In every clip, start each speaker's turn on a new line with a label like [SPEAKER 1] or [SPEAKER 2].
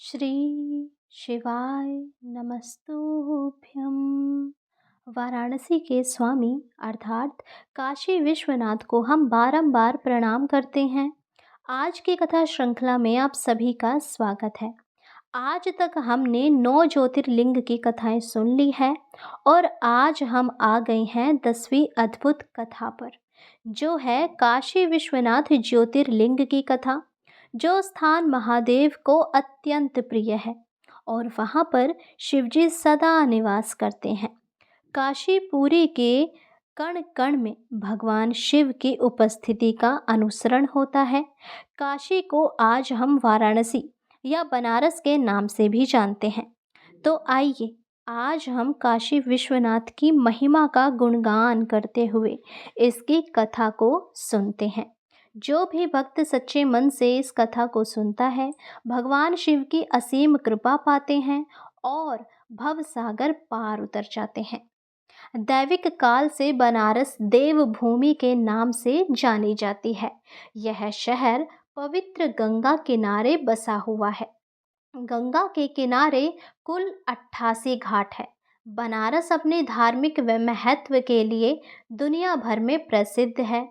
[SPEAKER 1] श्री शिवाय नमस्तुभ्यं। वाराणसी के स्वामी अर्थात काशी विश्वनाथ को हम बारंबार प्रणाम करते हैं। आज की कथा श्रृंखला में आप सभी का स्वागत है। आज तक हमने 9 ज्योतिर्लिंग की कथाएं सुन ली है और आज हम आ गए हैं 10वीं अद्भुत कथा पर, जो है काशी विश्वनाथ ज्योतिर्लिंग की कथा। जो स्थान महादेव को अत्यंत प्रिय है और वहाँ पर शिवजी सदा निवास करते हैं। काशीपुरी के कण कण में भगवान शिव की उपस्थिति का अनुसरण होता है। काशी को आज हम वाराणसी या बनारस के नाम से भी जानते हैं। तो आइए आज हम काशी विश्वनाथ की महिमा का गुणगान करते हुए इसकी कथा को सुनते हैं। जो भी भक्त सच्चे मन से इस कथा को सुनता है, भगवान शिव की असीम कृपा पाते हैं और भव सागर पार उतर जाते हैं। दैविक काल से बनारस देवभूमि के नाम से जानी जाती है। यह शहर पवित्र गंगा किनारे बसा हुआ है। गंगा के किनारे कुल 88 घाट है। बनारस अपने धार्मिक व महत्व के लिए दुनिया भर में प्रसिद्ध है।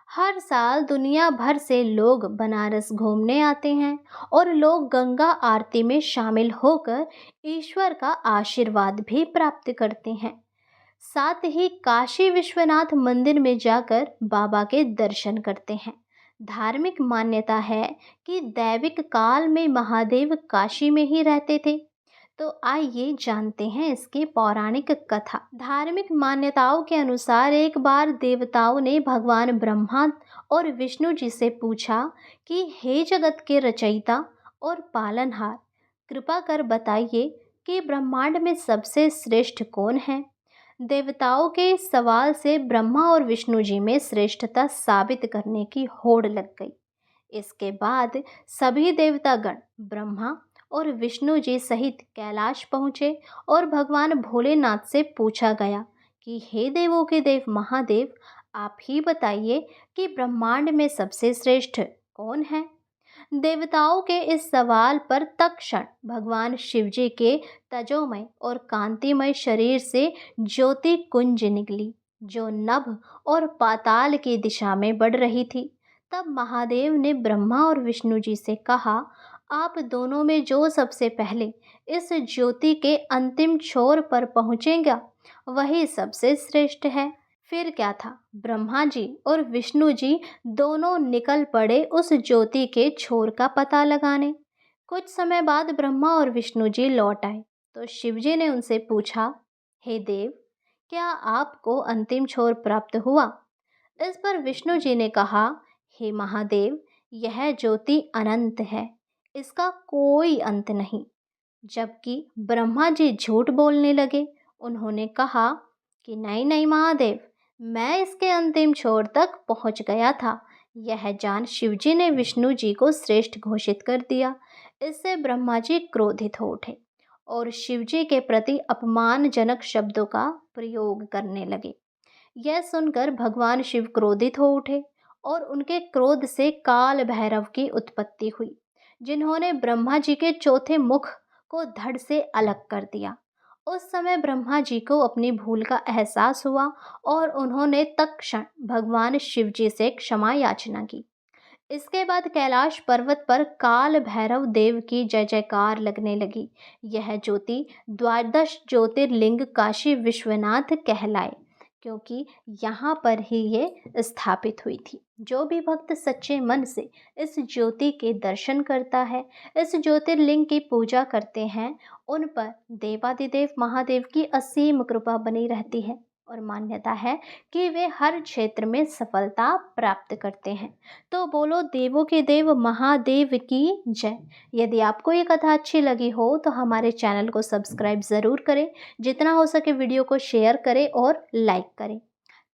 [SPEAKER 1] हर साल दुनिया भर से लोग बनारस घूमने आते हैं और लोग गंगा आरती में शामिल होकर ईश्वर का आशीर्वाद भी प्राप्त करते हैं। साथ ही काशी विश्वनाथ मंदिर में जाकर बाबा के दर्शन करते हैं। धार्मिक मान्यता है कि दैविक काल में महादेव काशी में ही रहते थे। तो आइए जानते हैं इसकी पौराणिक कथा। धार्मिक मान्यताओं के अनुसार एक बार देवताओं ने भगवान ब्रह्मा और विष्णु जी से पूछा कि हे जगत के रचयिता और पालनहार, कृपा कर बताइए कि ब्रह्मांड में सबसे श्रेष्ठ कौन है। देवताओं के इस सवाल से ब्रह्मा और विष्णु जी में श्रेष्ठता साबित करने की होड़ लग गई। इसके बाद सभी देवतागण ब्रह्मा और विष्णु जी सहित कैलाश पहुँचे और भगवान भोलेनाथ से पूछा गया कि हे देवों के देव महादेव, आप ही बताइए कि ब्रह्मांड में सबसे श्रेष्ठ कौन है। देवताओं के इस सवाल पर तत्क्षण भगवान शिवजी के तेजोमय और कांतिमय शरीर से ज्योति कुंज निकली, जो नभ और पाताल की दिशा में बढ़ रही थी। तब महादेव ने ब्रह्मा और विष्णु जी से कहा, आप दोनों में जो सबसे पहले इस ज्योति के अंतिम छोर पर पहुंचेगा वही सबसे श्रेष्ठ है। फिर क्या था, ब्रह्मा जी और विष्णु जी दोनों निकल पड़े उस ज्योति के छोर का पता लगाने। कुछ समय बाद ब्रह्मा और विष्णु जी लौट आए तो शिव जी ने उनसे पूछा, हे देव, क्या आपको अंतिम छोर प्राप्त हुआ। इस पर विष्णु जी ने कहा, हे महादेव, यह ज्योति अनंत है, इसका कोई अंत नहीं। जबकि ब्रह्मा जी झूठ बोलने लगे। उन्होंने कहा कि नहीं नहीं महादेव, मैं इसके अंतिम छोर तक पहुंच गया था। यह जान शिवजी ने विष्णु जी को श्रेष्ठ घोषित कर दिया। इससे ब्रह्मा जी क्रोधित हो उठे और शिवजी के प्रति अपमानजनक शब्दों का प्रयोग करने लगे। यह सुनकर भगवान शिव क्रोधित हो उठे और उनके क्रोध से काल भैरव की उत्पत्ति हुई, जिन्होंने ब्रह्मा जी के चौथे मुख को धड़ से अलग कर दिया। उस समय ब्रह्मा जी को अपनी भूल का एहसास हुआ और उन्होंने तत्क्षण भगवान शिव जी से क्षमा याचना की। इसके बाद कैलाश पर्वत पर काल भैरव देव की जय जयकार लगने लगी। यह ज्योति द्वादश ज्योतिर्लिंग काशी विश्वनाथ कहलाए, क्योंकि यहाँ पर ही ये स्थापित हुई थी। जो भी भक्त सच्चे मन से इस ज्योति के दर्शन करता है, इस ज्योतिर्लिंग की पूजा करते हैं, उन पर देवादिदेव महादेव की असीम कृपा बनी रहती है और मान्यता है कि वे हर क्षेत्र में सफलता प्राप्त करते हैं। तो बोलो देवों के देव महादेव की जय। यदि आपको ये कथा अच्छी लगी हो तो हमारे चैनल को सब्सक्राइब ज़रूर करें। जितना हो सके वीडियो को शेयर करें और लाइक करें,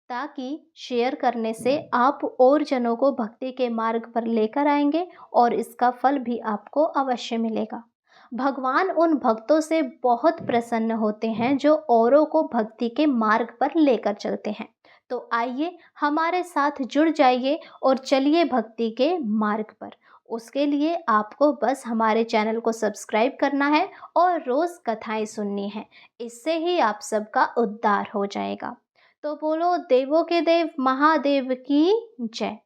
[SPEAKER 1] ताकि शेयर करने से आप और जनों को भक्ति के मार्ग पर लेकर आएंगे और इसका फल भी आपको अवश्य मिलेगा। भगवान उन भक्तों से बहुत प्रसन्न होते हैं जो औरों को भक्ति के मार्ग पर लेकर चलते हैं। तो आइए हमारे साथ जुड़ जाइए और चलिए भक्ति के मार्ग पर। उसके लिए आपको बस हमारे चैनल को सब्सक्राइब करना है और रोज़ कथाएं सुननी है। इससे ही आप सबका उद्धार हो जाएगा। तो बोलो देवों के देव महादेव की जय।